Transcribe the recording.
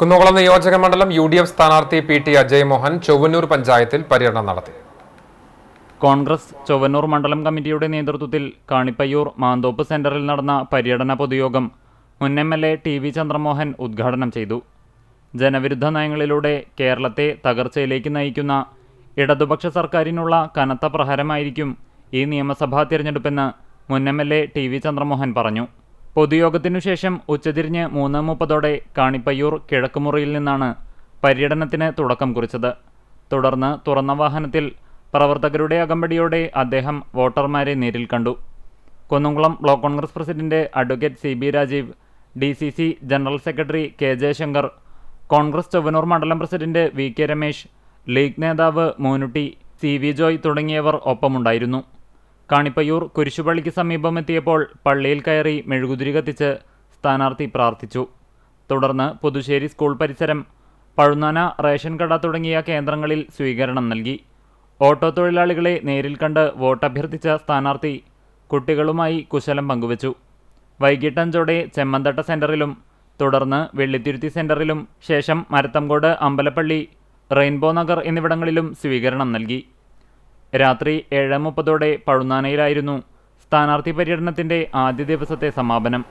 കുന്നംകുളം നിയോജക മണ്ഡലം UDF സ്ഥാനാർത്ഥി PT അജയ് മോഹൻ ചൊവ്വന്നൂർ പഞ്ചായത്തിൽ പര്യടനം നടത്തി. കോൺഗ്രസ് ചൊവ്വന്നൂർ മണ്ഡലം കമ്മിറ്റിയുടെ നേതൃത്വത്തിൽ കാണിപ്പയ്യൂർ മാന്തോപ്പ് സെന്ററിൽ നടന്ന പര്യടന പൊതുയോഗം മുൻ MLA TV ചന്ദ്രമോഹൻ ഉദ്ഘാടനം ചെയ്തു. ജനവിരുദ്ധ നയങ്ങളിലൂടെ കേരളത്തെ തകർച്ചയിലേക്ക് നയിക്കുന്ന ഇടതുപക്ഷ സർക്കാരിനുള്ള കനത്ത പ്രഹരമായിരിക്കും ഈ നിയമസഭാ തിരഞ്ഞെടുപ്പെന്ന് മുൻ MLA TV ചന്ദ്രമോഹൻ പറഞ്ഞു. പൊതുയോഗത്തിനുശേഷം ഉച്ചതിരിഞ്ഞ് 3:30 കാണിപ്പയ്യൂർ കിഴക്കുമുറിയിൽ നിന്നാണ് പര്യടനത്തിന് തുടക്കം കുറിച്ചത്. തുടർന്ന് തുറന്ന വാഹനത്തിൽ പ്രവർത്തകരുടെ അകമ്പടിയോടെ അദ്ദേഹം വോട്ടർമാരെ നേരിൽ കണ്ടു. Kunnamkulam block Congress president advocate CB Rajeev, DCC general secretary KJ Shankar, Congress Chowwannur മണ്ഡലം പ്രസിഡന്റ് VK രമേശ്, ലീഗ് നേതാവ് മോനുട്ടി, CV ജോയ് തുടങ്ങിയവർ ഒപ്പമുണ്ടായിരുന്നു. കാണിപ്പയ്യൂർ കുരിശുപള്ളിക്ക് സമീപമെത്തിയപ്പോൾ പള്ളിയിൽ കയറി മെഴുകുതിരി കത്തിച്ച് സ്ഥാനാർത്ഥി പ്രാർത്ഥിച്ചു. തുടർന്ന് പുതുശ്ശേരി സ്കൂൾ പരിസരം, പഴുന്നാന റേഷൻ കട തുടങ്ങിയ കേന്ദ്രങ്ങളിൽ സ്വീകരണം നൽകി. ഓട്ടോ തൊഴിലാളികളെ നേരിൽ കണ്ട് വോട്ടഭ്യർത്ഥിച്ച സ്ഥാനാർത്ഥി കുട്ടികളുമായി കുശലം പങ്കുവച്ചു. വൈകിട്ട് 5 ചെമ്മന്തട്ട സെന്ററിലും തുടർന്ന് വെള്ളിത്തിരുത്തി സെന്ററിലും ശേഷം മരത്തംകോട്, അമ്പലപ്പള്ളി, റെയിൻബോ നഗർ എന്നിവിടങ്ങളിലും സ്വീകരണം നൽകി. രാത്രി 7:30 പഴുന്നാനയിലായിരുന്നു സ്ഥാനാർത്ഥി പര്യടനത്തിന്റെ ആദ്യ ദിവസത്തെ സമാപനം.